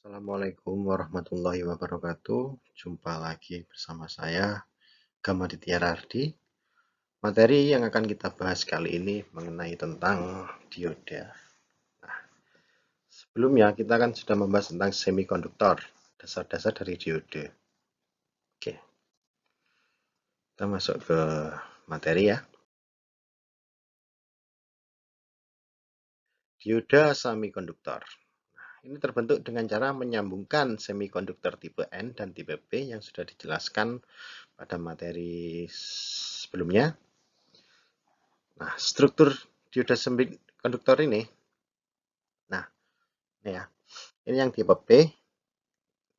Assalamualaikum warahmatullahi wabarakatuh. Jumpa lagi bersama saya, Gamaditya Rardi. Materi yang akan kita bahas kali ini mengenai tentang dioda. Nah, sebelumnya kita kan sudah membahas tentang semikonduktor, dasar-dasar dari dioda. Oke, kita masuk ke materi ya. Dioda semikonduktor. Ini terbentuk dengan cara menyambungkan semikonduktor tipe N dan tipe P yang sudah dijelaskan pada materi sebelumnya. Nah, struktur dioda semikonduktor ini, nah, ini ya, ini yang tipe P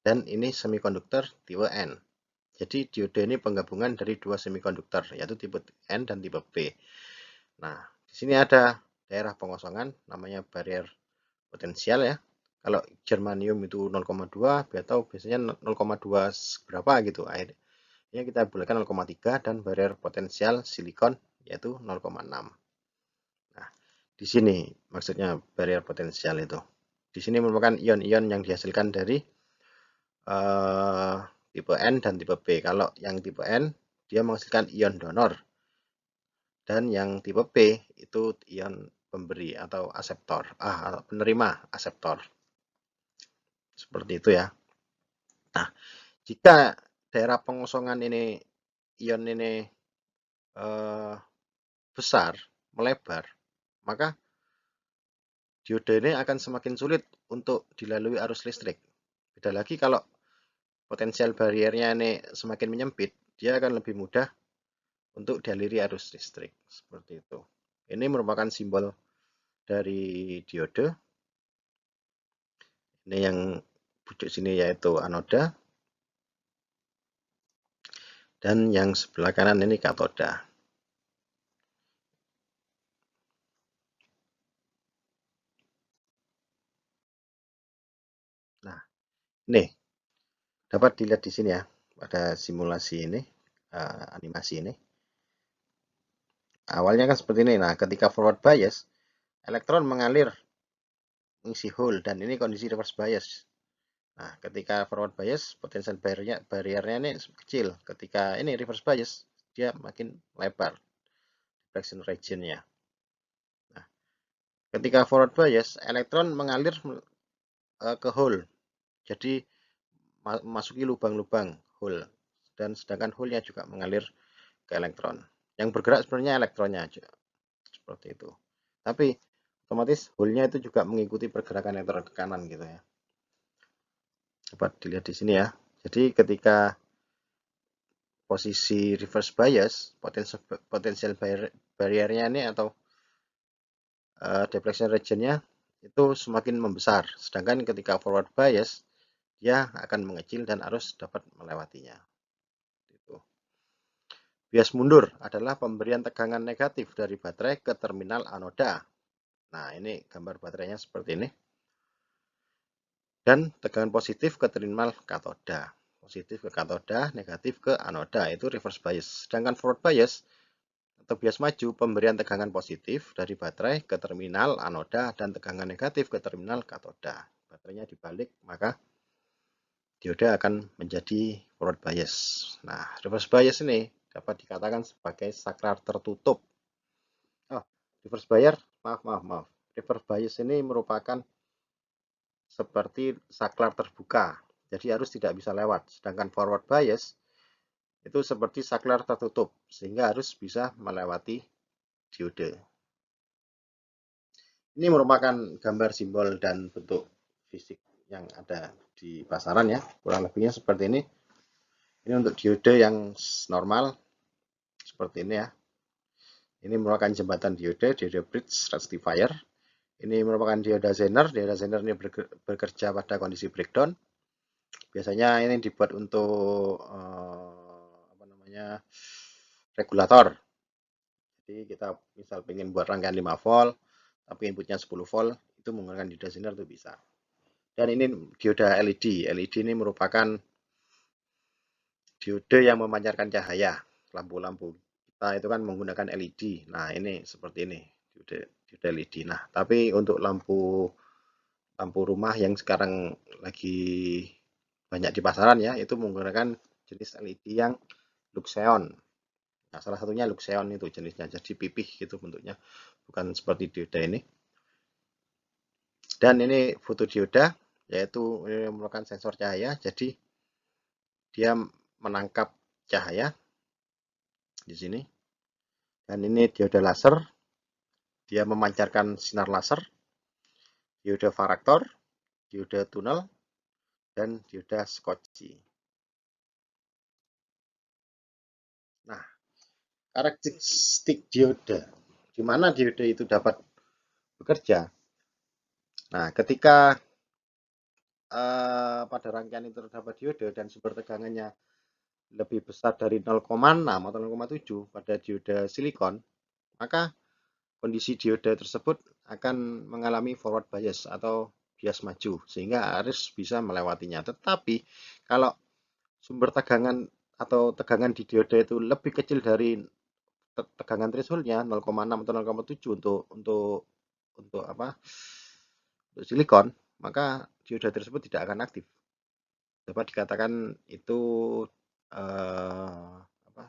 dan ini semikonduktor tipe N. Jadi dioda ini penggabungan dari dua semikonduktor, yaitu tipe N dan tipe P. Nah, di sini ada daerah pengosongan, namanya barrier potensial ya. Kalau germanium itu 0,2, atau biasanya 0,2 berapa gitu. Akhirnya kita bolehkan 0,3 dan barrier potensial silikon yaitu 0,6. Nah, di sini maksudnya barrier potensial itu. Di sini merupakan ion-ion yang dihasilkan dari tipe N dan tipe P. Kalau yang tipe N dia menghasilkan ion donor dan yang tipe P itu ion pemberi atau aseptor, penerima aseptor. Seperti itu ya. Nah, jika daerah pengosongan ini ion ini besar, melebar, maka dioda ini akan semakin sulit untuk dilalui arus listrik. Beda lagi kalau potensial bariernya ini semakin menyempit, dia akan lebih mudah untuk dialiri arus listrik. Seperti itu. Ini merupakan simbol dari dioda. Ini yang pucuk sini yaitu anoda. Dan yang sebelah kanan ini katoda. Nah, ini dapat dilihat di sini ya, pada simulasi ini, animasi ini. Awalnya kan seperti ini. Nah, ketika forward bias, elektron mengalir mengisi hole dan ini kondisi reverse bias. Nah, ketika forward bias, potensial barriernya ini kecil. Ketika ini reverse bias, dia makin lebar diffraction region-nya. Nah, ketika forward bias, elektron mengalir ke hole. Jadi memasuki lubang-lubang hole. Dan sedangkan hole-nya juga mengalir ke elektron. Yang bergerak sebenarnya elektronnya aja. Seperti itu. Tapi otomatis hole-nya itu juga mengikuti pergerakan elektron ke kanan gitu ya. Dapat dilihat di sini ya. Jadi ketika posisi reverse bias, potensial barriernya ini atau deflection region-nya itu semakin membesar. Sedangkan ketika forward bias, dia akan mengecil dan arus dapat melewatinya. Bias mundur adalah pemberian tegangan negatif dari baterai ke terminal anoda. Nah, ini gambar baterainya seperti ini. Dan tegangan positif ke terminal katoda. Positif ke katoda, negatif ke anoda, itu reverse bias. Sedangkan forward bias atau bias maju, pemberian tegangan positif dari baterai ke terminal anoda dan tegangan negatif ke terminal katoda. Baterainya dibalik, maka dioda akan menjadi forward bias. Nah, reverse bias ini dapat dikatakan sebagai saklar tertutup. Reverse bias, maaf. Reverse bias ini merupakan seperti saklar terbuka, jadi arus tidak bisa lewat. Sedangkan forward bias itu seperti saklar tertutup, sehingga arus bisa melewati dioda. Ini merupakan gambar simbol dan bentuk fisik yang ada di pasaran ya, kurang lebihnya seperti ini. Ini untuk dioda yang normal, seperti ini ya. Ini merupakan jembatan dioda bridge rectifier. Ini merupakan dioda Zener. Dioda Zener ini bekerja pada kondisi breakdown. Biasanya ini dibuat untuk regulator. Jadi kita misal ingin buat rangkaian 5 volt, tapi inputnya 10 volt, itu menggunakan dioda Zener itu bisa. Dan ini dioda LED. LED ini merupakan dioda yang memancarkan cahaya. Lampu-lampu kita itu kan menggunakan LED. Nah, ini seperti ini, dioda LED. Nah, tapi untuk lampu rumah yang sekarang lagi banyak di pasaran ya, itu menggunakan jenis LED yang Luxeon. Nah, salah satunya Luxeon itu jenisnya, jadi pipih gitu bentuknya, bukan seperti dioda ini. Dan ini fotodioda, yaitu ini merupakan sensor cahaya, jadi dia menangkap cahaya di sini. Dan ini dioda laser, dia memancarkan sinar laser, dioda varaktor, dioda tunnel, dan dioda Schottky. Nah, karakteristik dioda, di mana dioda itu dapat bekerja. Nah, ketika pada rangkaian itu terdapat dioda dan sumber tegangannya lebih besar dari 0,6 atau 0,7 pada dioda silikon, maka kondisi dioda tersebut akan mengalami forward bias atau bias maju, sehingga arus bisa melewatinya. Tetapi kalau sumber tegangan atau tegangan di dioda itu lebih kecil dari tegangan thresholdnya 0,6 atau 0,7 untuk apa? Untuk silikon, maka dioda tersebut tidak akan aktif. Dapat dikatakan itu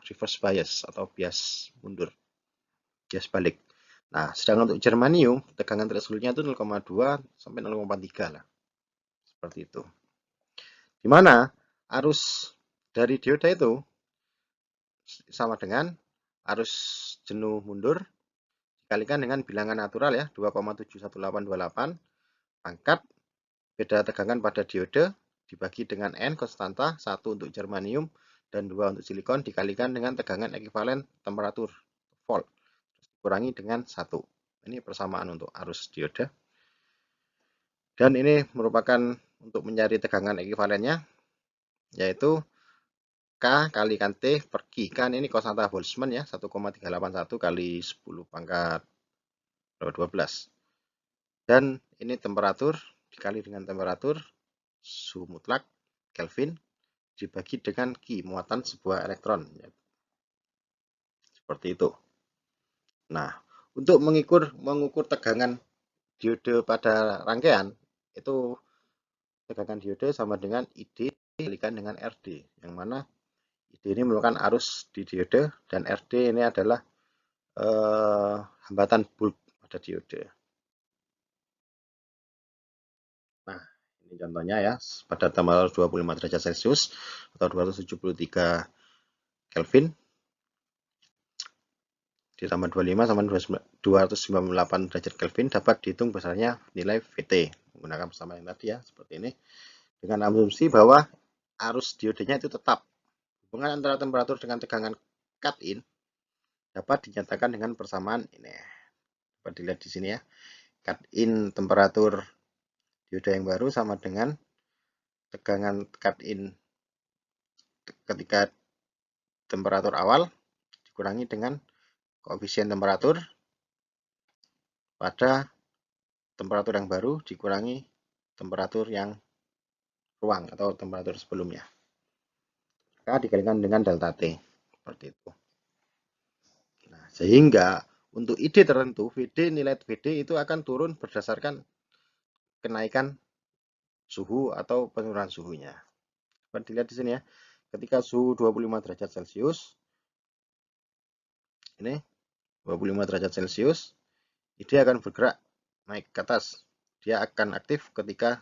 reverse bias atau bias mundur, bias balik. Nah, sedangkan untuk germanium, tegangan thresholdnya itu 0,2 sampai 0,3 lah. Seperti itu. Di mana arus dari dioda itu sama dengan arus jenuh mundur dikalikan dengan bilangan natural ya, 2,71828 pangkat beda tegangan pada dioda dibagi dengan N konstanta, 1 untuk germanium dan 2 untuk silikon dikalikan dengan tegangan ekuivalen temperatur volt dikurangi dengan 1. Ini persamaan untuk arus dioda. Dan ini merupakan untuk mencari tegangan ekuivalennya, yaitu K kalikan T per Q. Kan ini konstanta Boltzmann ya, 1,381 kali 10 pangkat 12. Dan ini temperatur dikali dengan temperatur suhu mutlak Kelvin dibagi dengan Q, muatan sebuah elektron. Seperti itu. Nah, untuk mengukur tegangan diode pada rangkaian, itu tegangan diode sama dengan ID dikalikan dengan RD, yang mana ID ini merupakan arus di diode dan RD ini adalah hambatan bulk pada diode. Nah, ini contohnya ya, pada tanggal 25 derajat Celcius atau 273 Kelvin ditambah 25 sama 298 derajat Kelvin dapat dihitung besarnya nilai VT menggunakan persamaan yang tadi ya, seperti ini, dengan asumsi bahwa arus diodenya itu tetap. Hubungan antara temperatur dengan tegangan cut-in dapat dinyatakan dengan persamaan ini. Dapat dilihat di sini ya. Cut-in temperatur dioda yang baru sama dengan tegangan cut-in ketika temperatur awal dikurangi dengan koefisien temperatur pada temperatur yang baru dikurangi temperatur yang ruang atau temperatur sebelumnya. Maka dikalikan dengan delta T. Seperti itu. Nah, sehingga untuk ID tertentu, nilai VD itu akan turun berdasarkan kenaikan suhu atau penurunan suhunya. Dapat dilihat di sini ya. Ketika suhu 25 derajat Celcius, ini 25 derajat Celcius, dia akan bergerak naik ke atas. Dia akan aktif ketika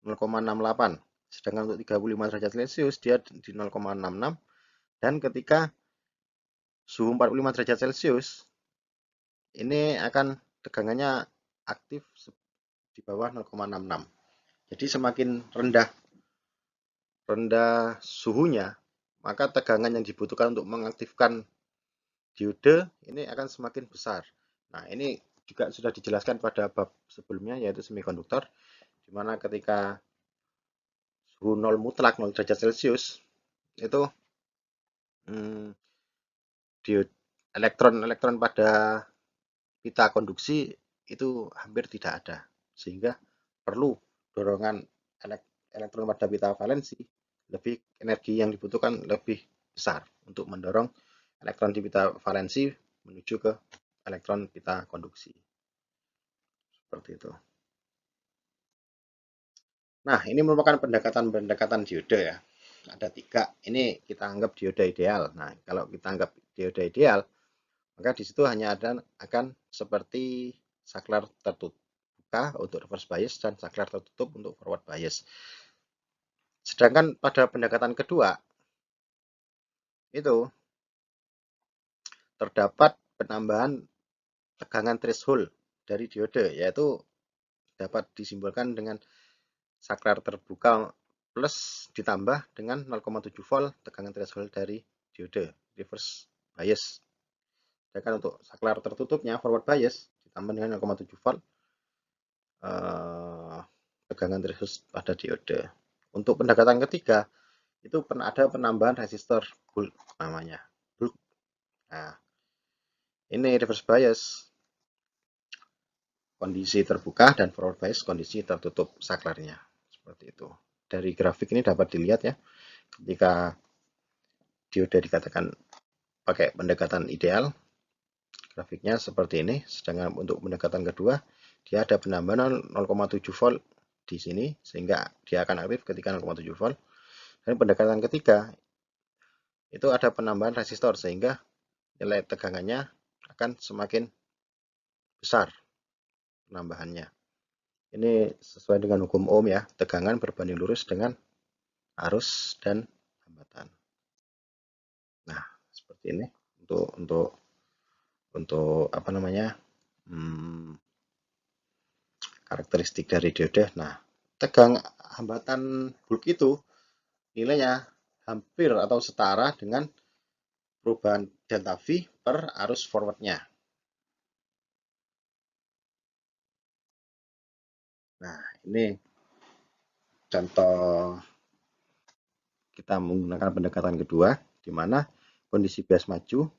0,68. Sedangkan untuk 35 derajat Celcius dia di 0,66 dan ketika suhu 45 derajat Celcius ini akan tegangannya aktif di bawah 0,66. Jadi semakin rendah suhunya, maka tegangan yang dibutuhkan untuk mengaktifkan diode ini akan semakin besar. Nah, ini juga sudah dijelaskan pada bab sebelumnya yaitu semikonduktor, di mana ketika suhu 0 mutlak 0 derajat Celcius itu elektron-elektron pada pita konduksi itu hampir tidak ada, sehingga perlu dorongan elektron pada pita valensi, lebih energi yang dibutuhkan lebih besar untuk mendorong elektron di pita valensi menuju ke elektron pita konduksi. Seperti itu. Nah, ini merupakan pendekatan-pendekatan diode ya. Ada 3. Ini kita anggap diode ideal. Nah, kalau kita anggap diode ideal, maka di situ hanya akan seperti saklar terbuka untuk reverse bias dan saklar tertutup untuk forward bias. Sedangkan pada pendekatan kedua, itu terdapat penambahan tegangan threshold dari diode, yaitu dapat disimbolkan dengan saklar terbuka plus ditambah dengan 0,7 volt tegangan threshold dari diode reverse bias. Sedangkan untuk saklar tertutupnya forward bias ditambah dengan 0,7 volt tegangan threshold pada diode. Untuk pendekatan ketiga itu ada penambahan resistor bulk namanya. Bulk. Nah, ini reverse bias kondisi terbuka dan forward bias kondisi tertutup saklarnya. Seperti itu. Dari grafik ini dapat dilihat ya, ketika diode dikatakan pakai pendekatan ideal, grafiknya seperti ini. Sedangkan untuk pendekatan kedua, dia ada penambahan 0,7 volt di sini, sehingga dia akan aktif ketika 0,7 volt. Dan pendekatan ketiga, itu ada penambahan resistor, sehingga nilai tegangannya akan semakin besar penambahannya. Ini sesuai dengan hukum Ohm ya, tegangan berbanding lurus dengan arus dan hambatan. Nah, seperti ini untuk apa namanya karakteristik dari diode. Nah, tegangan hambatan bulk itu nilainya hampir atau setara dengan perubahan delta V per arus forwardnya. Nah, ini contoh kita menggunakan pendekatan kedua, di mana kondisi bias maju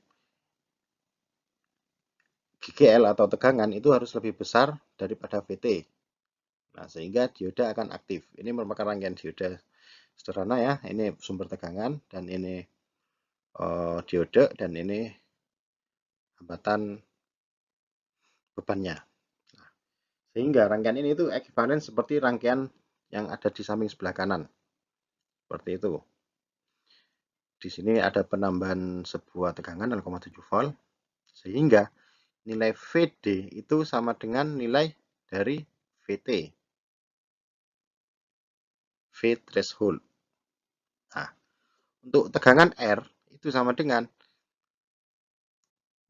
GGL atau tegangan itu harus lebih besar daripada VT. Nah, sehingga diode akan aktif. Ini merupakan rangkaian diode sederhana ya. Ini sumber tegangan dan ini diode dan ini hambatan bebannya. Nah, sehingga rangkaian ini itu ekuivalen seperti rangkaian yang ada di samping sebelah kanan. Seperti itu. Di sini ada penambahan sebuah tegangan 0,7 volt, sehingga nilai VD itu sama dengan nilai dari VT, V threshold. Nah, untuk tegangan R itu sama dengan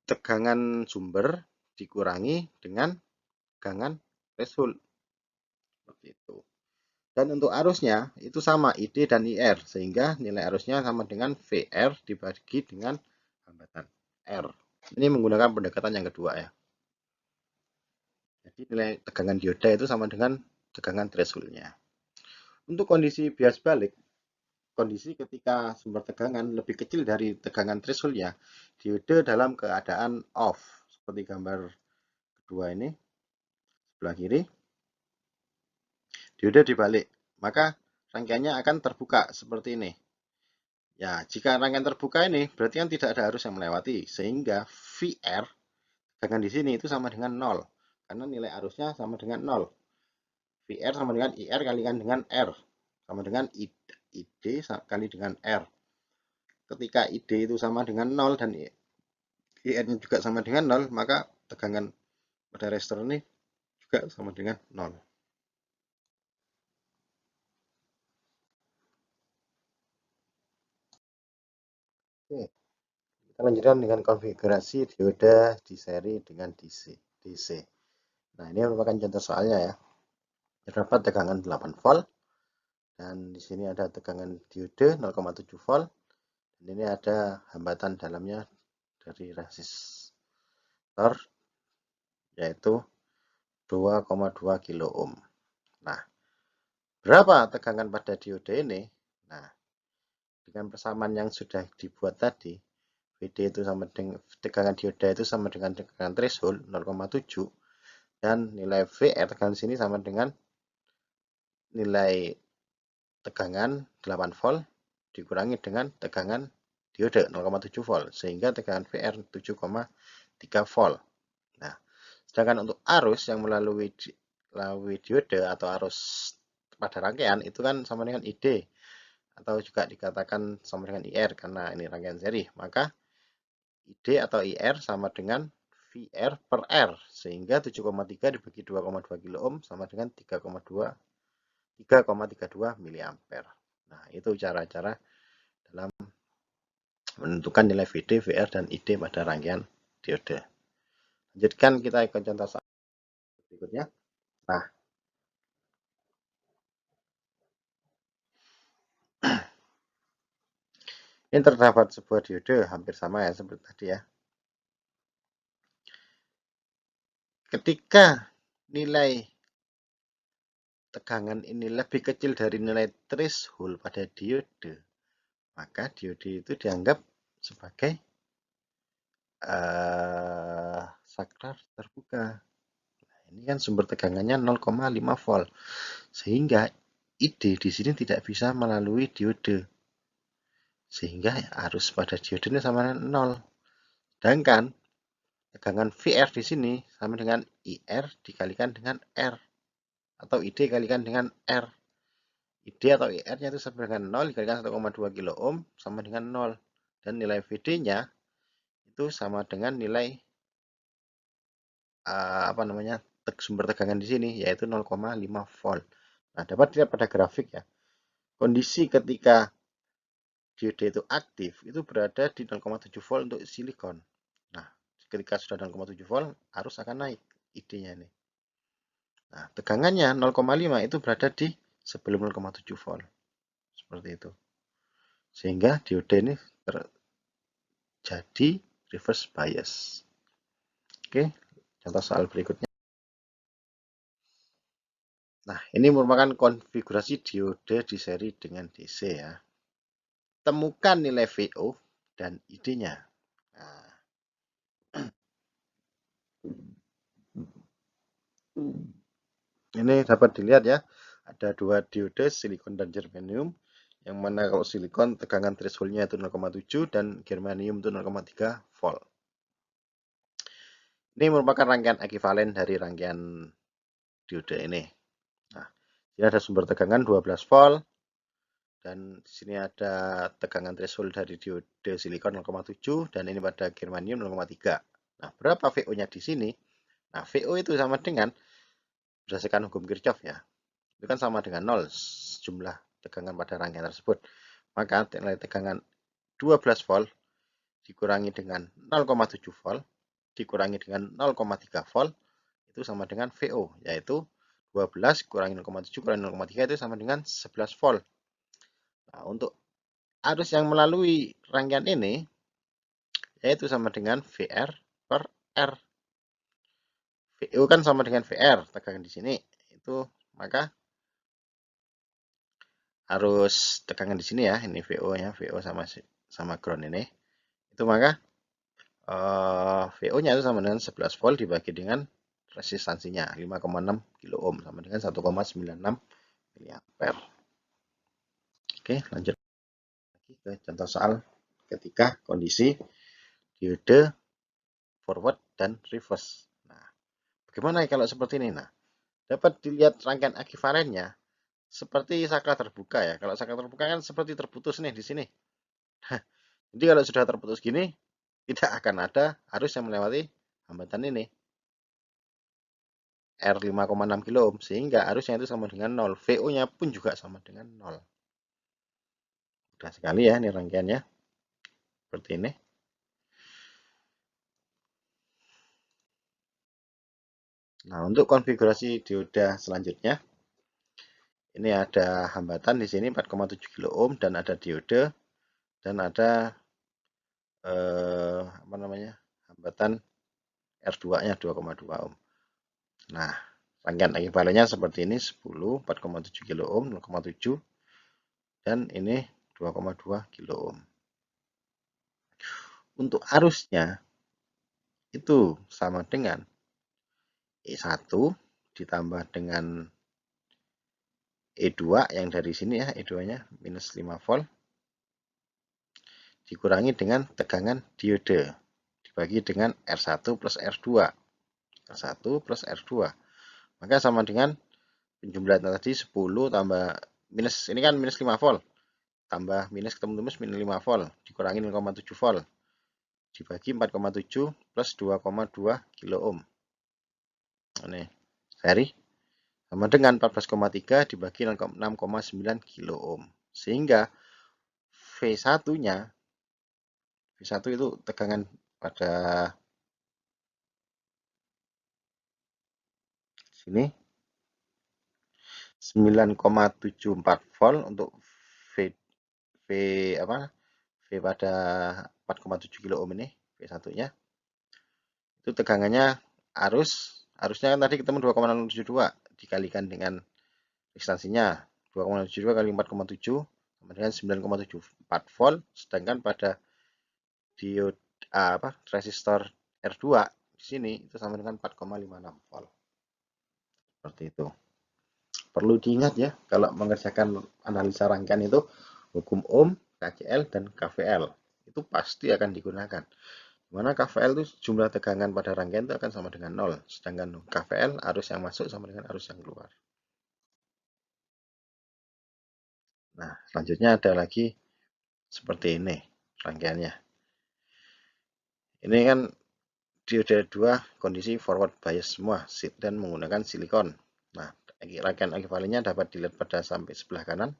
tegangan sumber dikurangi dengan tegangan threshold. Seperti itu. Dan untuk arusnya itu sama ID dan IR, sehingga nilai arusnya sama dengan VR dibagi dengan hambatan R. Ini menggunakan pendekatan yang kedua ya. Jadi nilai tegangan dioda itu sama dengan tegangan thresholdnya. Untuk kondisi bias balik, kondisi ketika sumber tegangan lebih kecil dari tegangan thresholdnya, diode dalam keadaan off, seperti gambar kedua ini, sebelah kiri, diode dibalik, maka rangkaiannya akan terbuka seperti ini. Ya, jika rangkaian terbuka ini, berarti kan tidak ada arus yang melewati, sehingga VR, tegangan di sini itu sama dengan 0, karena nilai arusnya sama dengan 0. VR sama dengan IR kalikan dengan R, sama dengan ID kali dengan R. Ketika ID itu sama dengan 0 dan IR-nya juga sama dengan 0, maka tegangan pada resistor ini juga sama dengan 0. Oke, kita lanjutkan dengan konfigurasi dioda di seri dengan DC. Nah, ini merupakan contoh soalnya ya. Terdapat tegangan 8 volt dan di sini ada tegangan diode 0,7 volt dan ini ada hambatan dalamnya dari resistor yaitu 2,2 kilo ohm. Nah, berapa tegangan pada diode ini? Nah, dengan persamaan yang sudah dibuat tadi, VD itu sama dengan tegangan dioda itu sama dengan tegangan threshold 0,7 dan nilai VR tegangan sini sama dengan nilai tegangan 8 volt dikurangi dengan tegangan diode 0,7 volt sehingga tegangan VR 7,3 volt. Nah, sedangkan untuk arus yang melalui diode atau arus pada rangkaian itu kan sama dengan ID, atau juga dikatakan sama dengan IR karena ini rangkaian seri. Maka ID atau IR sama dengan VR per R, sehingga 7,3 dibagi 2,2 kilo ohm sama dengan 3,32 mA. Nah, itu cara-cara dalam menentukan nilai VD, VR, dan ID pada rangkaian diode. Lanjutkan, kita ikut contoh berikutnya. Nah, ini terdapat sebuah diode hampir sama ya seperti tadi ya. Ketika nilai tegangan ini lebih kecil dari nilai threshold pada diode, maka diode itu dianggap sebagai saklar terbuka. Nah, ini kan sumber tegangannya 0,5 volt, sehingga ID di sini tidak bisa melalui diode, sehingga arus pada diode ini sama dengan 0. Sedangkan tegangan VR di sini sama dengan IR dikalikan dengan R, atau ID dikalikan dengan R. ID atau IR-nya itu sama dengan 0 dikalikan 1,2 kilo ohm sama dengan 0. Dan nilai VD-nya itu sama dengan nilai sumber tegangan di sini, yaitu 0,5 volt. Nah, dapat dilihat pada grafik ya. Kondisi ketika diode itu aktif itu berada di 0,7 volt untuk silikon. Nah, ketika sudah 0,7 volt, arus akan naik ID-nya ini. Nah, tegangannya 0,5 itu berada di sebelum 0,7 volt. Seperti itu. Sehingga diode ini terjadi reverse bias. Oke, contoh soal berikutnya. Nah, ini merupakan konfigurasi diode di seri dengan DC ya. Temukan nilai VO dan ID-nya. Nah, ini dapat dilihat ya, ada dua diode silikon dan germanium, yang mana kalau silikon tegangan thresholdnya itu 0,7 dan germanium itu 0,3 volt. Ini merupakan rangkaian ekivalen dari rangkaian diode ini. Nah, ini ada sumber tegangan 12 volt, dan di sini ada tegangan threshold dari diode silikon 0,7, dan ini pada germanium 0,3. Nah, berapa VO-nya di sini? Nah, VO itu sama dengan, berdasarkan hukum Kirchhoff ya, itu kan sama dengan 0 jumlah tegangan pada rangkaian tersebut. Maka nilai tegangan 12 volt dikurangi dengan 0,7 volt dikurangi dengan 0,3 volt itu sama dengan VO, yaitu 12 kurangi 0,7 kurangi 0,3 itu sama dengan 11 volt. Nah, untuk arus yang melalui rangkaian ini yaitu sama dengan VR per R. VO kan sama dengan VR, tegangan di sini. Itu maka arus tegangan di sini ya, ini VO-nya, VO sama ground ini. Itu maka VO-nya itu sama dengan 11 volt dibagi dengan resistansinya 5,6 kilo ohm sama dengan 1,96 mA. Oke, lanjut lagi ke contoh soal ketika kondisi diode forward dan reverse. Nah, bagaimana kalau seperti ini? Nah, dapat dilihat rangkaian ekivalennya seperti saklar terbuka ya. Kalau saklar terbuka kan seperti terputus nih di sini. Jadi kalau sudah terputus gini, tidak akan ada arus yang melewati hambatan ini. R 5,6 kilo ohm, sehingga arusnya itu sama dengan 0. VO-nya pun juga sama dengan 0. Mudah sekali ya ini rangkaiannya. Seperti ini. Nah, untuk konfigurasi dioda selanjutnya, ini ada hambatan di sini 4,7 kilo ohm dan ada diode dan ada hambatan R2-nya 2,2 ohm. Nah, rangkaian ekivalennya seperti ini 10, 4,7 kilo ohm, 0,7 dan ini 2,2 kilo ohm. Untuk arusnya itu sama dengan E1 ditambah dengan E2 yang dari sini ya, E2-nya minus 5 volt dikurangi dengan tegangan diode dibagi dengan R1 plus R2. R1 plus R2. Maka sama dengan penjumlahan tadi 10 tambah minus, ini kan minus 5 volt, tambah minus ketemu minus 5 volt, dikurangi 0,7 volt, dibagi 4,7 plus 2,2 kilo ohm. Ini seri sama dengan 14,3 dibagi 6,9 kilo ohm. Sehingga V1-nya, V1 itu tegangan pada sini 9,74 volt untuk V V apa V pada 4,7 kilo ohm ini V1-nya. Itu tegangannya arusnya kan tadi ketemu 2,072 dikalikan dengan rezistansinya 2,072 kali 4,7 sama dengan 9,74 volt, sedangkan pada diode resistor R2 di sini itu sama dengan 4,56 volt. Seperti itu. Perlu diingat ya, kalau mengerjakan analisa rangkaian itu hukum Ohm, KCL, dan KVL itu pasti akan digunakan. Dimana KVL itu jumlah tegangan pada rangkaian itu akan sama dengan 0, sedangkan KVL arus yang masuk sama dengan arus yang keluar. Nah, selanjutnya ada lagi seperti ini rangkaiannya. Ini kan diode 2 kondisi forward bias semua dan menggunakan silikon. Nah, rangkaian ekivalennya dapat dilihat pada sampai sebelah kanan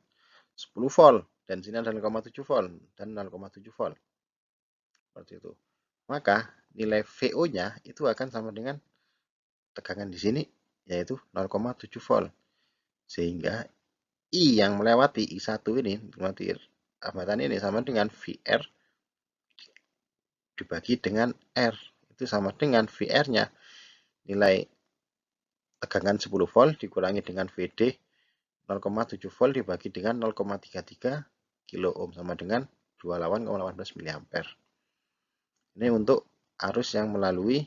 10 volt dan sini ada 0,7 volt dan 0,7 volt. Seperti itu. Maka nilai VO-nya itu akan sama dengan tegangan di sini yaitu 0,7 volt. Sehingga I yang melewati I1 ini, melewati hambatan ini sama dengan VR dibagi dengan R. Itu sama dengan VR-nya nilai tegangan 10 volt dikurangi dengan VD 0,7 volt dibagi dengan 0,33 kilo ohm sama dengan 28,18 mA. Ini untuk arus yang melalui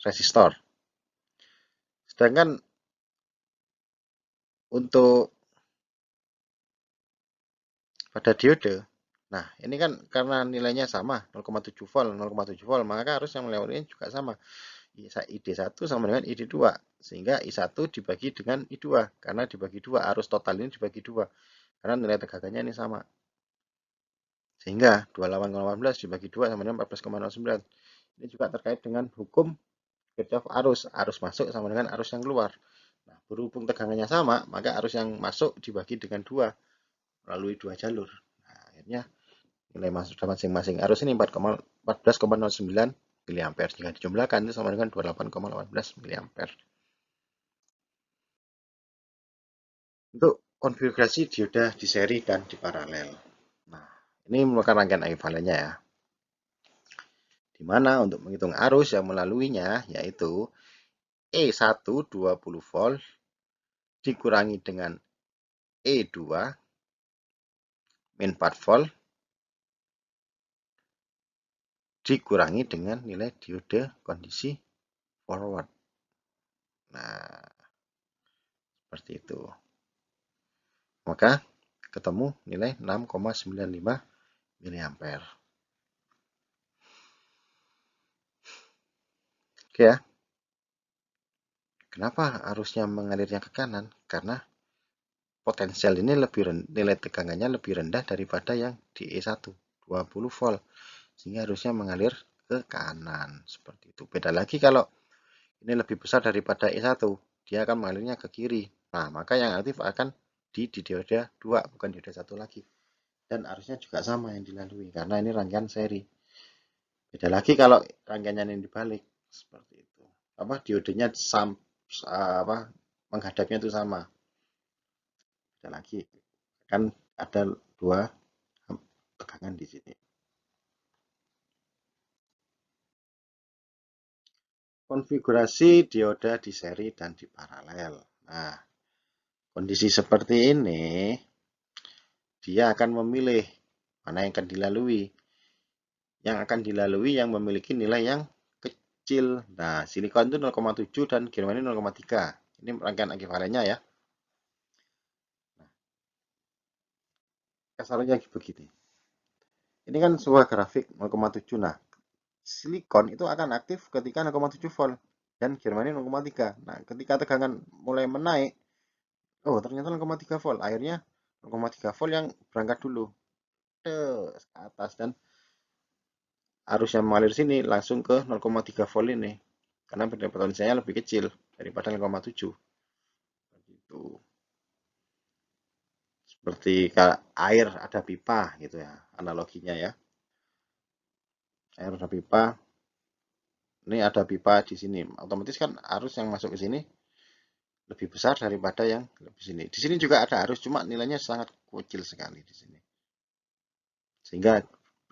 resistor. Sedangkan untuk pada diode, nah ini kan karena nilainya sama 0,7 volt, 0,7 volt, maka arus yang melewati juga sama. ID1 sama dengan ID2, sehingga I1 dibagi dengan I2, karena dibagi 2, arus total ini dibagi 2, karena nilai tegangannya ini sama. Sehingga 28,18 dibagi 2 sama dengan 14,09. Ini juga terkait dengan hukum Kirchhoff arus masuk sama dengan arus yang keluar. Nah, berhubung tegangannya sama, maka arus yang masuk dibagi dengan 2 melalui 2 jalur. Nah, akhirnya nilai masuk masing-masing arus ini 14,09 mA. Jika dijumlahkan itu sama dengan 28,18 mA. Untuk konfigurasi dioda di seri dan di paralel. Nah, ini merupakan rangkaian ekuivalennya ya. Di mana untuk menghitung arus yang melaluinya yaitu E1 20 volt dikurangi dengan E2 min 4 volt dikurangi dengan nilai diode kondisi forward. Nah, seperti itu. Maka ketemu nilai 6,95 mA. Oke ya. Kenapa arusnya mengalirnya ke kanan? Karena potensial ini nilai tegangannya lebih rendah daripada yang di E1 20 volt. Sehingga harusnya mengalir ke kanan. Seperti itu. Beda lagi kalau ini lebih besar daripada E1, dia akan mengalirnya ke kiri. Nah, maka yang aktif akan di diode 2, bukan diode 1 lagi. Dan arusnya juga sama yang dilalui, karena ini rangkaian seri. Beda lagi kalau rangkaiannya ini dibalik, seperti itu. Diodenya menghadapnya itu sama. Beda lagi, kan ada 2 tegangan di sini. Konfigurasi dioda di seri dan di paralel. Nah, kondisi seperti ini, dia akan memilih mana yang akan dilalui. Yang akan dilalui yang memiliki nilai yang kecil. Nah, silikon itu 0,7 dan germanium 0,3. Ini rangkaian ekuivalennya ya. Nah, kasarnya begini. Ini kan sebuah grafik 0,7. Nah, silikon itu akan aktif ketika 0,7 volt. dan Germany 0,3. Nah, ketika tegangan mulai menaik, oh ternyata 0,3 volt. Akhirnya 0,3 volt yang berangkat dulu ke atas, dan arus yang mengalir sini langsung ke 0,3 volt ini karena potensinya lebih kecil daripada 0,7. Itu seperti air ada pipa gitu ya analoginya ya. Air ada pipa, ini ada pipa di sini, otomatis kan arus yang masuk ke sini lebih besar daripada yang lebih sini. Di sini juga ada arus, cuma nilainya sangat kecil sekali di sini, sehingga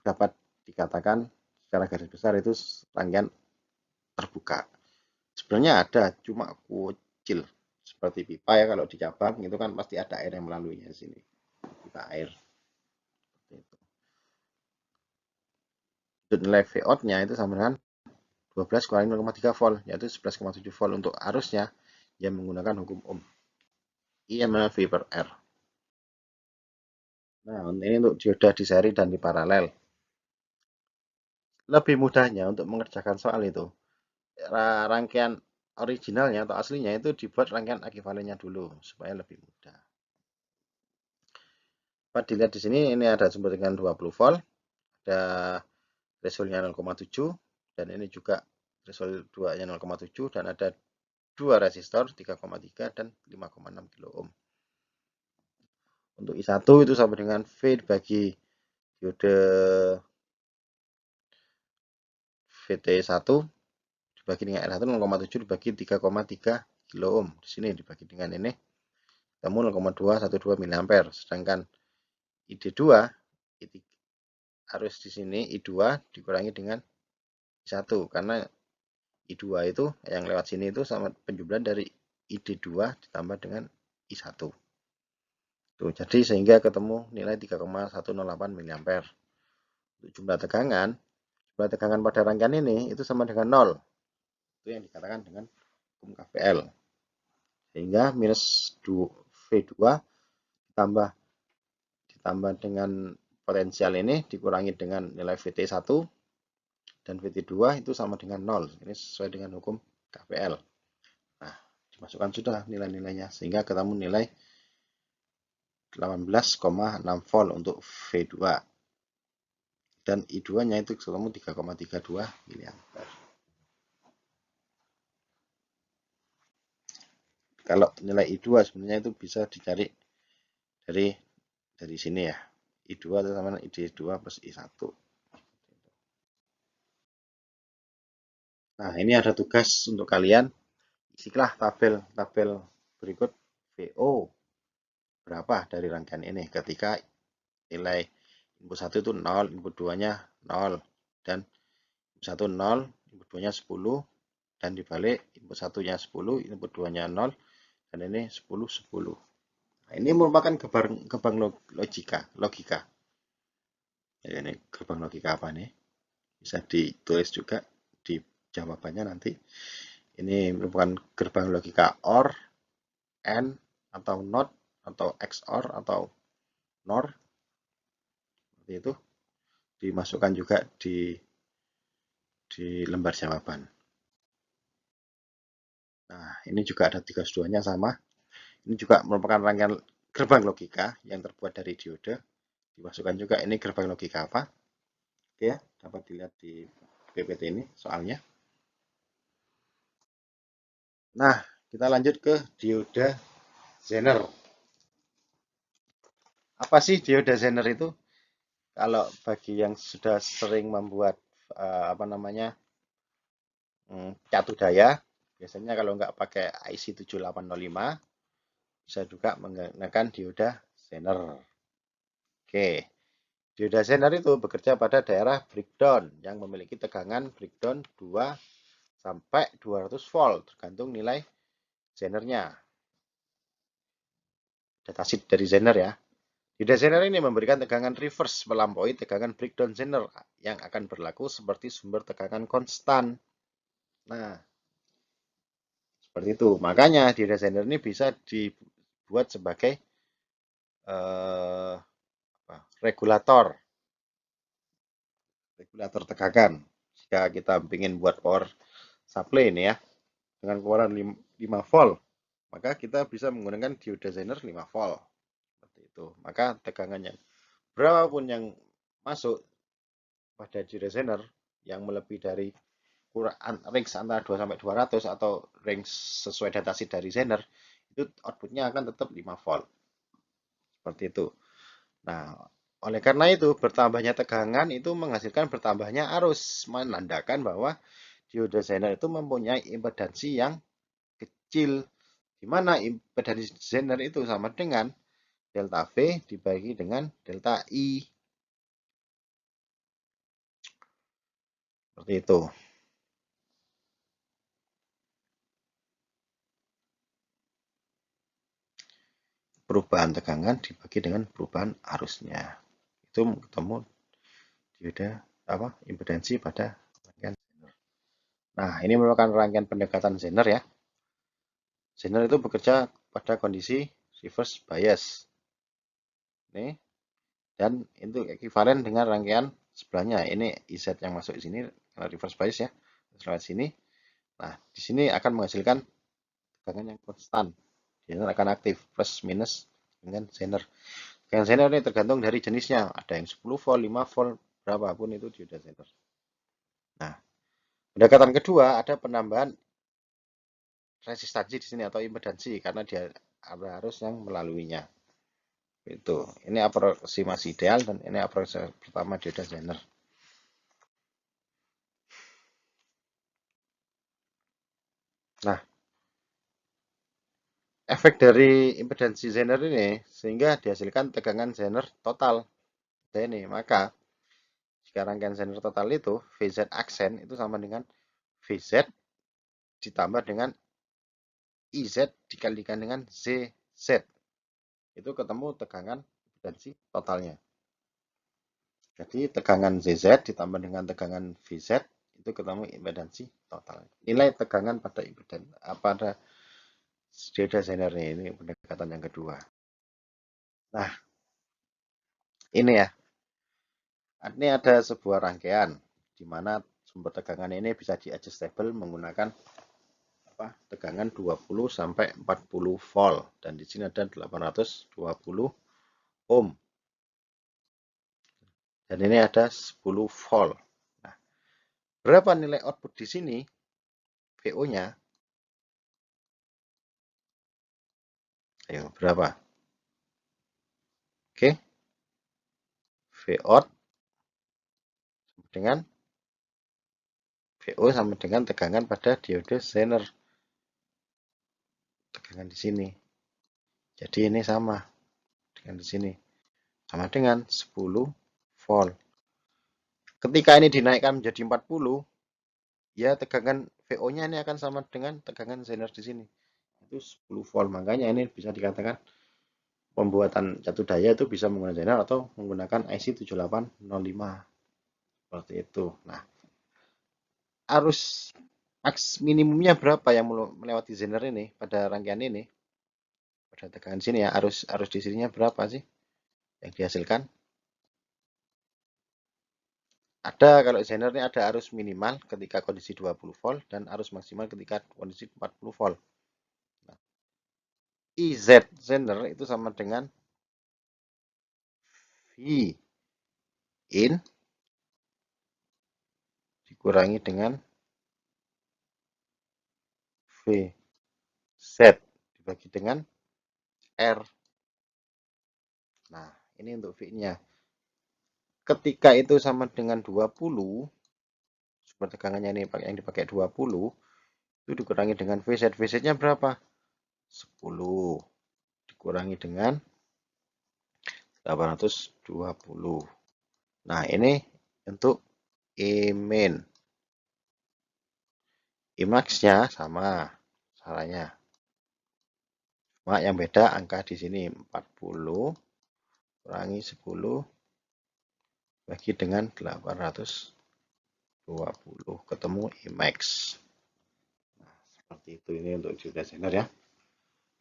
dapat dikatakan secara garis besar itu rangkaian terbuka. Sebenarnya ada, cuma kecil seperti pipa ya, kalau di cabang itu kan pasti ada air yang melaluinya di sini, pipa air. Untuk nilai V out-nya itu sama dengan 12 kurangi 0,3 volt, yaitu 11,7 volt untuk arusnya yang menggunakan hukum Ohm. I sama V per R. Nah, ini untuk dioda di seri dan di paralel. Lebih mudahnya untuk mengerjakan soal itu, rangkaian originalnya atau aslinya itu dibuat rangkaian ekivalennya dulu supaya lebih mudah. Dapat dilihat di sini, ini ada sumber tegangan 20 volt, ada thresholdnya 0,7, dan ini juga threshold 2-nya 0,7, dan ada dua resistor 3,3 dan 5,6 kilo ohm. Untuk I1 itu sama dengan V dibagi diode VT1 dibagi dengan R1 0,7 dibagi 3,3 kilo ohm. Di sini dibagi dengan ini ketemu 0,212 mA. Sedangkan ID2 harus di sini I2 dikurangi dengan I1 karena I2 itu yang lewat sini itu sama penjumlahan dari ID2 ditambah dengan I1. Tuh, jadi sehingga ketemu nilai 3,108 mA. Untuk jumlah tegangan pada rangkaian ini itu sama dengan 0. Itu yang dikatakan dengan hukum KVL. Sehingga minus V2 ditambah dengan potensial ini dikurangi dengan nilai VT1 dan VT2 itu sama dengan 0. Ini sesuai dengan hukum KVL. Nah, dimasukkan sudah nilai-nilainya sehingga ketemu nilai 18,6 volt untuk V2. Dan I2-nya itu ketemu 3,32 mA. Kalau nilai I2 sebenarnya itu bisa dicari dari sini ya. I2 itu sama dengan ID2 plus I1. Nah, ini ada tugas untuk kalian. Isilah tabel berikut VO berapa dari rangkaian ini ketika nilai input 1 itu 0, input 2-nya 0, dan input 1 0, input 2-nya 10, dan dibalik input 1-nya 10, input 2-nya 0, dan ini 10, 10. Nah, ini merupakan gerbang logika. Ya, ini gerbang logika apa nih? Bisa ditulis juga di jawabannya nanti. Ini merupakan gerbang logika OR, AND, atau NOT, atau XOR, atau NOR. Seperti itu. Dimasukkan juga di lembar jawaban. Nah, ini juga ada tugas 2-nya sama. Ini juga merupakan rangkaian gerbang logika yang terbuat dari diode. Dimasukkan juga ini gerbang logika apa. Oke ya, dapat dilihat di PPT ini soalnya. Nah, kita lanjut ke diode Zener. Apa sih diode Zener itu? Kalau bagi yang sudah sering membuat catu daya, biasanya kalau nggak pakai IC 7805, bisa juga menggunakan dioda Zener. Oke, dioda Zener itu bekerja pada daerah breakdown yang memiliki tegangan breakdown 2 sampai 200 volt, tergantung nilai Zenernya. Datasheet dari Zener ya. Dioda Zener ini memberikan tegangan reverse melampaui tegangan breakdown Zener yang akan berlaku seperti sumber tegangan konstan. Nah, seperti itu. Makanya dioda Zener ini bisa dibuat sebagai regulator tegangan. Jika kita ingin buat power supply ini ya, dengan keluaran 5 volt, maka kita bisa menggunakan diode Zener 5 volt. Seperti itu. Maka tegangannya berapapun yang masuk pada diode Zener yang melebihi dari range antara 2 sampai 200 atau range sesuai datasheet dari Zener, itu outputnya akan tetap 5 volt. Seperti itu. Nah, oleh karena itu bertambahnya tegangan itu menghasilkan bertambahnya arus, menandakan bahwa diode Zener itu mempunyai impedansi yang kecil, di mana impedansi Zener itu sama dengan delta V dibagi dengan delta I. Seperti itu. Perubahan tegangan dibagi dengan perubahan arusnya. Itu ketemu diode impedansi pada rangkaian Zener. Nah, ini merupakan rangkaian pendekatan Zener ya. Zener itu bekerja pada kondisi reverse bias. Nih, dan itu ekuivalen dengan rangkaian sebelahnya. Ini IZ yang masuk di sini karena reverse bias ya. Lewat sini. Nah, di sini akan menghasilkan tegangan yang konstan. Zener akan aktif plus minus dengan Zener. Tegangan Zener ini tergantung dari jenisnya. Ada yang 10 volt, 5 volt, berapapun itu diode Zener. Nah, pendekatan kedua ada penambahan resistansi di sini atau impedansi karena dia ada arus yang melaluinya. Itu. Ini aproksimasi ideal dan ini aproksimasi pertama diode Zener. Nah, efek dari impedansi Zener ini sehingga dihasilkan tegangan Zener total. Ini, maka jika rangkaian Zener total itu VZ aksen itu sama dengan VZ ditambah dengan IZ dikalikan dengan ZZ. Itu ketemu tegangan impedansi totalnya. Jadi tegangan ZZ ditambah dengan tegangan VZ itu ketemu impedansi total. Nilai tegangan pada impedan pada diode Zener ini pendekatan yang kedua. Nah, ini ya. Ini ada sebuah rangkaian di mana sumber tegangan ini bisa di-adjustable menggunakan tegangan 20 sampai 40 volt dan di sini ada 820 ohm. Dan ini ada 10 volt. Nah, berapa nilai output di sini? VO-nya. Ayo, berapa? Oke. VOUT dengan VO sama dengan tegangan pada diode Zener. Tegangan di sini. Jadi ini sama dengan di sini. Sama dengan 10 volt. Ketika ini dinaikkan menjadi 40, ya tegangan VO-nya ini akan sama dengan tegangan Zener di sini. Itu 10 volt. Makanya ini bisa dikatakan pembuatan jatuh daya itu bisa menggunakan Zener atau menggunakan IC 7805. Seperti itu. Nah, arus minimumnya berapa yang melewati Zener ini pada rangkaian ini? Pada tegangan sini ya, arus di sininya berapa sih yang dihasilkan? Ada kalau Zener ini ada arus minimal ketika kondisi 20 volt dan arus maksimal ketika kondisi 40 volt. Nah, IZ Zener itu sama dengan V in dikurangi dengan VZ dibagi dengan R. Nah, ini untuk V-nya. Ketika itu sama dengan 20, sumber tegangannya ini yang dipakai 20, itu dikurangi dengan VZ. VZ-nya berapa? 10 dikurangi dengan 820. Nah, ini untuk E-min. E-max-nya sama caranya. Cuma yang beda angka di sini 40 kurangi 10 bagi dengan 820 ketemu E-max. Nah, seperti itu ini untuk diode Zener ya.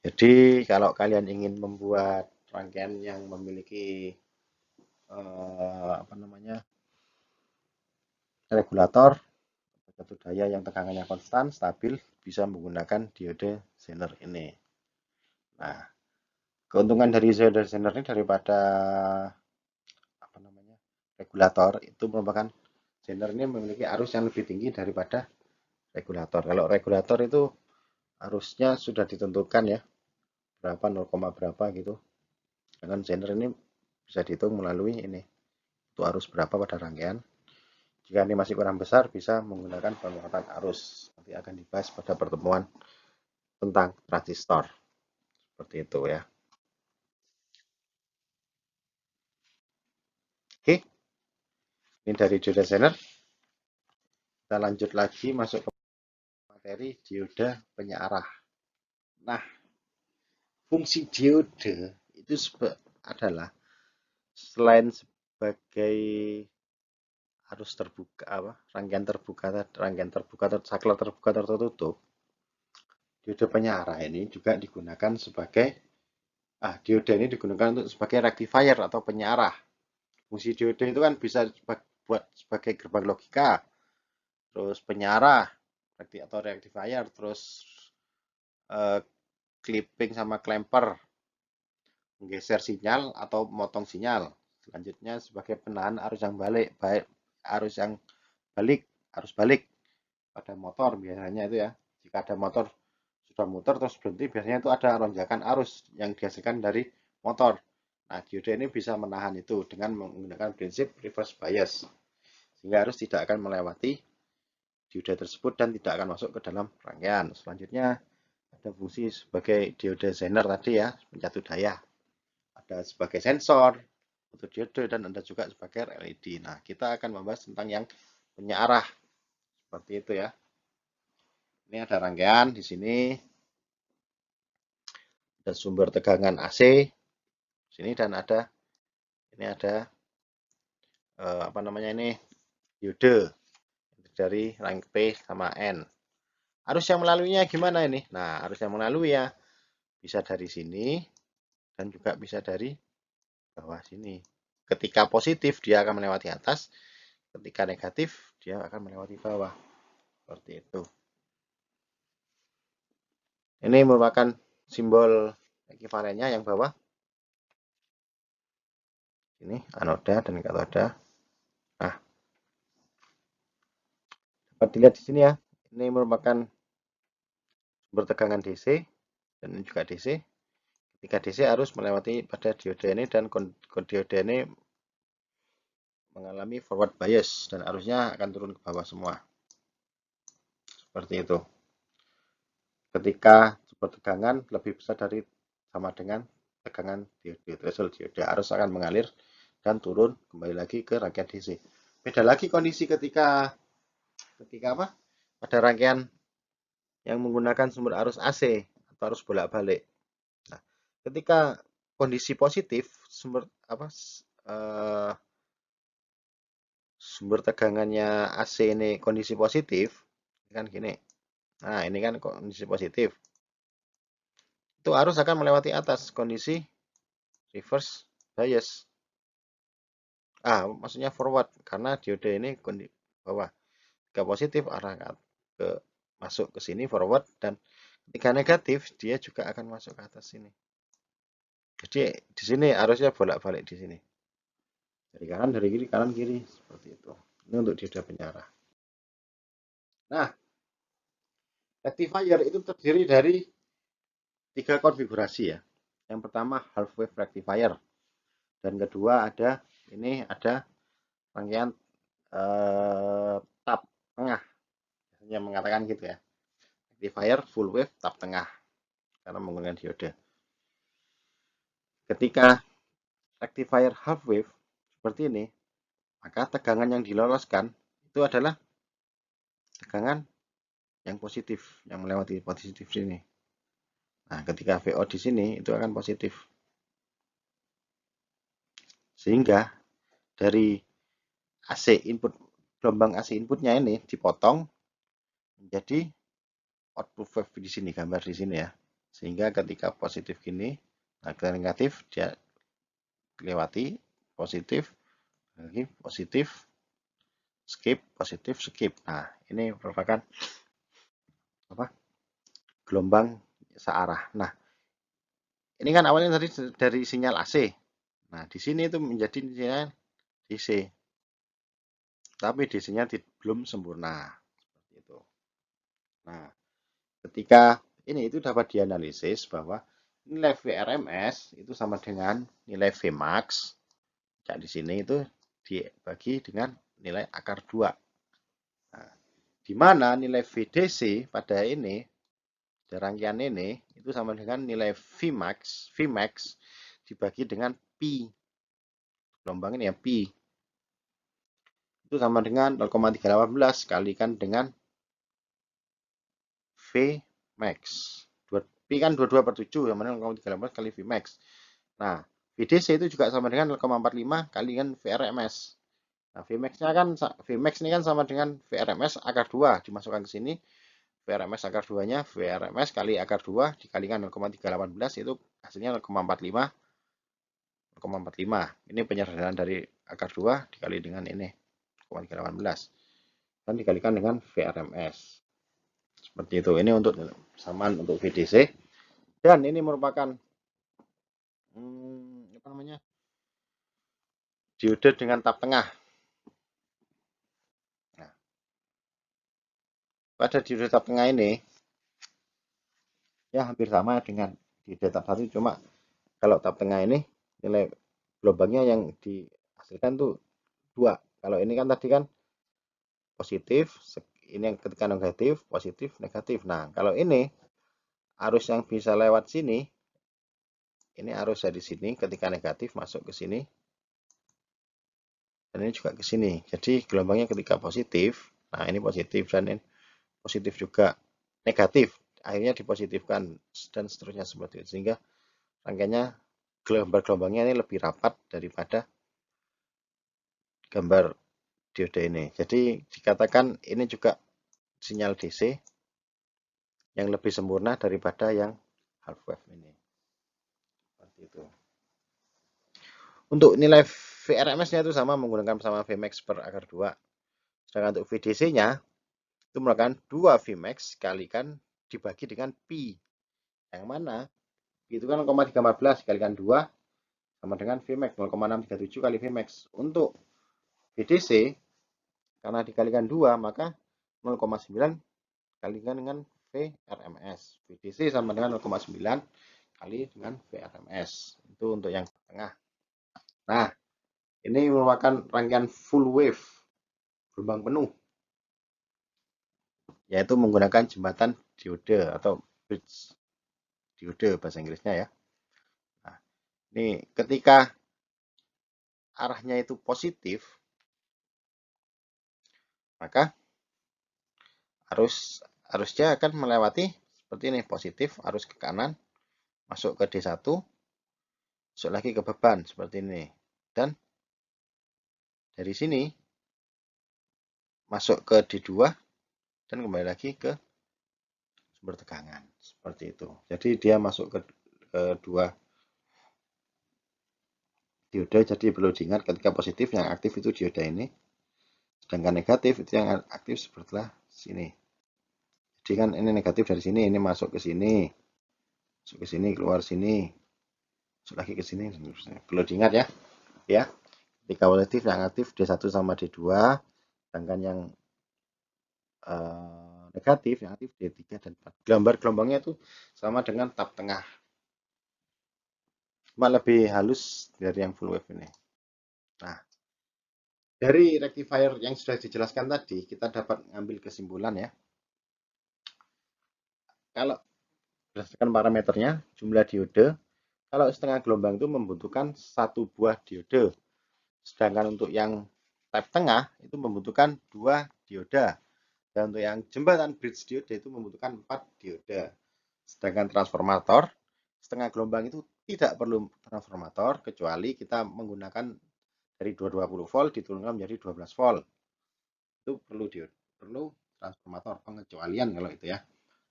Jadi kalau kalian ingin membuat rangkaian yang memiliki regulator Satu daya yang tegangannya konstan, stabil, bisa menggunakan diode Zener ini. Nah, keuntungan dari diode Zener ini daripada apa namanya regulator itu merupakan Zener ini memiliki arus yang lebih tinggi daripada regulator. Kalau regulator itu arusnya sudah ditentukan ya, berapa 0, berapa gitu. Dengan Zener ini bisa dihitung melalui ini. Itu arus berapa pada rangkaian. Jika ini masih kurang besar, bisa menggunakan pemuatan arus. Nanti akan dibahas pada pertemuan tentang transistor. Seperti itu ya. Oke, ini dari diode Zener. Kita lanjut lagi masuk ke materi diode penyearah. Nah, fungsi diode itu adalah selain sebagai arus terbuka rangkaian terbuka saklar terbuka tertutup, diode penyearah ini juga digunakan sebagai diode ini digunakan untuk sebagai rectifier atau penyearah. Fungsi diode itu kan bisa buat sebagai gerbang logika, terus penyearah atau rectifier, terus clipping sama clamper, menggeser sinyal atau memotong sinyal. Selanjutnya sebagai penahan arus yang arus balik pada motor biasanya itu ya. Jika ada motor sudah muter terus berhenti, biasanya itu ada lonjakan arus yang dihasilkan dari motor. Nah, diode ini bisa menahan itu dengan menggunakan prinsip reverse bias, sehingga arus tidak akan melewati diode tersebut dan tidak akan masuk ke dalam rangkaian. Selanjutnya ada fungsi sebagai diode Zener tadi ya, pencatu daya. Ada sebagai sensor untuk diode dan ada juga sebagai LED. Nah, kita akan membahas tentang yang penyearah seperti itu ya. Ini ada rangkaian di sini, ada sumber tegangan AC di sini dan ini ada apa namanya ini diode dari rangkaian P sama N. Arus yang melaluinya gimana ini? Nah, arus yang melalui ya bisa dari sini dan juga bisa dari bawah sini. Ketika positif dia akan melewati atas, ketika negatif dia akan melewati bawah. Seperti itu. Ini merupakan simbol ekivalennya yang bawah. Ini anoda dan katoda. Nah, dapat dilihat di sini ya. Ini merupakan sumber tegangan DC dan ini juga DC. Ketika DC arus melewati pada diode ini dan diode ini mengalami forward bias dan arusnya akan turun ke bawah semua. Seperti itu. Ketika sumber tegangan lebih besar dari sama dengan tegangan diode, threshold diode, arus akan mengalir dan turun kembali lagi ke rangkaian DC. Beda lagi kondisi ketika apa? Pada rangkaian yang menggunakan sumber arus AC atau arus bolak-balik. Nah, ketika kondisi positif sumber sumber tegangannya AC ini kondisi positif kan gini. Nah, ini kan kondisi positif. Itu arus akan melewati atas kondisi reverse bias. Maksudnya forward karena diode ini kondisi bawah. Ketika positif arah ke masuk ke sini forward dan ketika negatif dia juga akan masuk ke atas sini. Jadi di sini arusnya bolak-balik di sini. Dari kanan dari kiri kanan kiri seperti itu. Ini untuk diode penyearah. Nah, rectifier itu terdiri dari 3 konfigurasi ya. Yang pertama half wave rectifier dan kedua ada rangkaian tap tengah. Biasanya mengatakan gitu ya. Rectifier full wave tap tengah karena menggunakan diode. Ketika rectifier half wave seperti ini, maka tegangan yang diloloskan itu adalah tegangan yang positif, yang melewati positif sini. Nah, ketika VO di sini itu akan positif. Sehingga dari AC input, gelombang AC inputnya ini dipotong menjadi output wave di sini, gambar di sini ya. Sehingga ketika positif gini, nah ketika negatif dia lewati positif, lagi positif, skip, positif, skip. Nah, ini merupakan apa? Gelombang searah. Nah, ini kan awalnya tadi dari sinyal AC. Nah, di sini itu menjadi sinyal DC. Tapi DC-nya belum sempurna. Seperti itu. Nah, ketika ini itu dapat dianalisis bahwa nilai VRMS itu sama dengan nilai Vmax. Di sini itu dibagi dengan nilai akar 2. Nah, di mana nilai VDC pada ini, rangkaian ini, itu sama dengan nilai Vmax dibagi dengan Pi. Gelombang ini ya, Pi. Itu sama dengan 0,318 kalikan dengan Vmax. Pi kan 22/7, yang mana 0,318 kali Vmax. Nah, VDC itu juga sama dengan 0,45 kali dengan VRMS. Nah, Vmax ini kan sama dengan VRMS akar 2 dimasukkan ke sini. VRMS akar 2-nya VRMS kali akar 2 dikalikan 0,318 itu hasilnya 0,45. Ini penyederhanaan dari akar 2 dikali dengan ini 0,318 dan dikalikan dengan VRMS. Seperti itu. Ini untuk samaan untuk VDC dan ini merupakan apa namanya? Diode dengan tap tengah. Nah, pada diode tap tengah ini ya hampir sama dengan diode tap 1, cuma kalau tap tengah ini nilai gelombangnya yang dihasilkan tuh 2. Kalau ini kan tadi kan positif, ini yang ketika negatif, positif, negatif. Nah, kalau ini arus yang bisa lewat sini, ini arus dari sini ketika negatif masuk ke sini, dan ini juga ke sini. Jadi gelombangnya ketika positif, nah ini positif dan ini positif juga negatif, akhirnya dipositifkan dan seterusnya seperti itu. Sehingga rangkaiannya gelombangnya ini lebih rapat daripada gambar diode ini. Jadi dikatakan ini juga sinyal DC yang lebih sempurna daripada yang half wave ini. Seperti itu. Untuk nilai VRMS-nya itu sama menggunakan sama Vmax per akar 2. Sedangkan untuk VDC-nya itu merupakan 2 Vmax kalikan dibagi dengan Pi. Yang mana Pi itu kan 0,314 kalikan 2 sama dengan Vmax 0,637 kali Vmax. Untuk VDC karena dikalikan 2 maka 0,9 kalikan dengan VRMS. VDC sama dengan 0,9 kali dengan VRMS. Itu untuk yang tengah. Nah, ini merupakan rangkaian full wave gelombang penuh, yaitu menggunakan jembatan diode atau bridge diode bahasa Inggrisnya ya. Nah, ini ketika arahnya itu positif, maka arusnya akan melewati seperti ini, positif, arus ke kanan, masuk ke D1, masuk lagi ke beban seperti ini. Dan dari sini masuk ke D2 dan kembali lagi ke sumber tegangan seperti itu. Jadi dia masuk ke dua diode, jadi perlu diingat ketika positif yang aktif itu diode ini, sedangkan negatif itu yang aktif sebelah sini. Jadi kan ini negatif dari sini, ini masuk ke sini, keluar sini, masuk lagi ke sini. Perlu diingat ya. Ya, ketika positif yang aktif D1 sama D2, sedangkan yang negatif yang aktif D3 dan 4. Gambar gelombangnya itu sama dengan tap tengah, cuma lebih halus dari yang full wave ini. Nah, dari rectifier yang sudah dijelaskan tadi, kita dapat mengambil kesimpulan ya. Kalau berdasarkan parameternya, jumlah diode, kalau setengah gelombang itu membutuhkan 1 buah diode. Sedangkan untuk yang type tengah itu membutuhkan 2 dioda. Dan untuk yang jembatan bridge diode itu membutuhkan 4 dioda. Sedangkan transformator, setengah gelombang itu tidak perlu transformator, kecuali kita menggunakan dari 220 volt diturunkan menjadi 12 volt. Itu perlu transformator, pengecualian kalau itu ya.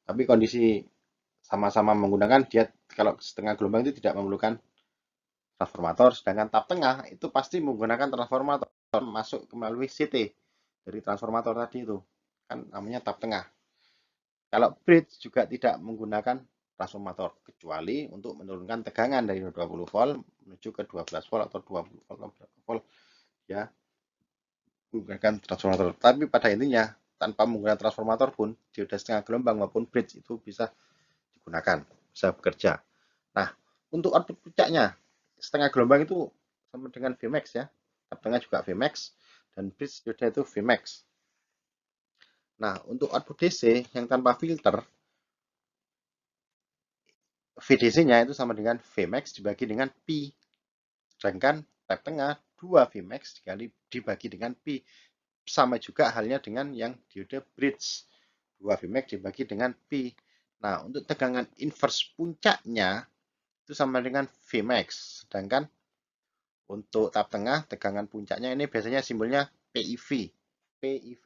Tapi kondisi sama-sama menggunakan, dia kalau setengah gelombang itu tidak memerlukan transformator, sedangkan tap tengah itu pasti menggunakan transformator masuk melalui CT. dari transformator tadi itu. Kan namanya tap tengah. Kalau bridge juga tidak menggunakan transformator kecuali untuk menurunkan tegangan dari 20 volt menuju ke 12 volt atau 20 volt ya menggunakan transformator. Tapi pada intinya tanpa menggunakan transformator pun dioda setengah gelombang maupun bridge itu bisa digunakan, bisa bekerja. Nah, untuk output puncaknya setengah gelombang itu sama dengan Vmax ya. Tap tengah juga Vmax dan bridge dioda itu Vmax. Nah, untuk output DC yang tanpa filter VDC-nya itu sama dengan Vmax dibagi dengan Pi. Sedangkan tap tengah 2 Vmax dibagi dengan Pi. Sama juga halnya dengan yang diode bridge. 2 Vmax dibagi dengan Pi. Nah, untuk tegangan inverse puncaknya itu sama dengan Vmax. Sedangkan untuk tap tengah tegangan puncaknya ini biasanya simbolnya PIV. PIV.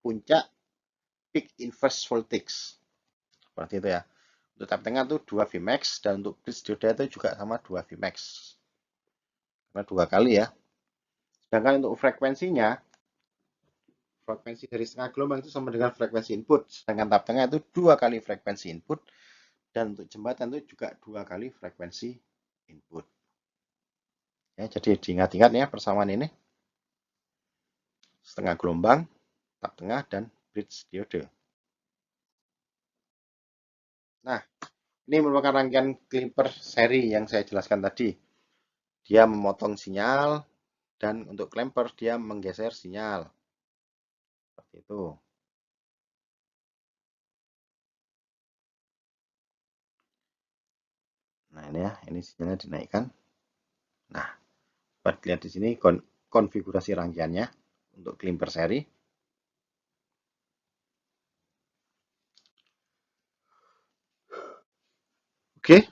Puncak peak inverse voltage. Seperti itu ya. Untuk tap tengah itu 2 Vmax dan untuk bridge dioda itu juga sama 2 Vmax. Karena 2 kali ya. Sedangkan untuk frekuensinya, frekuensi dari setengah gelombang itu sama dengan frekuensi input. Sedangkan tap tengah itu 2 kali frekuensi input dan untuk jembatan itu juga 2 kali frekuensi input. Ya, jadi diingat-ingat ya persamaan ini. Setengah gelombang, tap tengah dan bridge diode. Nah, ini merupakan rangkaian Klimper seri yang saya jelaskan tadi. Dia memotong sinyal dan untuk Klimper dia menggeser sinyal. Seperti itu. Nah, ini ya, ini sinyalnya dinaikkan. Nah, dapat lihat di sini konfigurasi rangkaiannya untuk Klimper seri. Oke,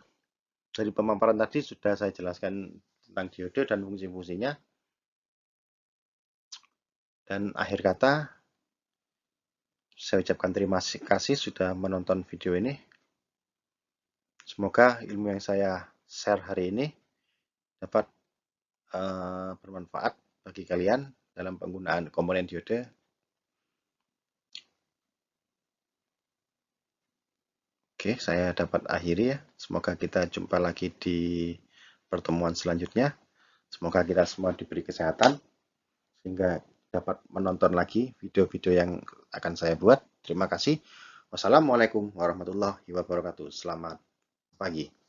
dari pemaparan tadi sudah saya jelaskan tentang diode dan fungsi-fungsinya. Dan akhir kata, saya ucapkan terima kasih sudah menonton video ini. Semoga ilmu yang saya share hari ini dapat bermanfaat bagi kalian dalam penggunaan komponen diode. Oke, saya dapat akhiri ya. Semoga kita jumpa lagi di pertemuan selanjutnya. Semoga kita semua diberi kesehatan sehingga dapat menonton lagi video-video yang akan saya buat. Terima kasih. Wassalamualaikum warahmatullahi wabarakatuh. Selamat pagi.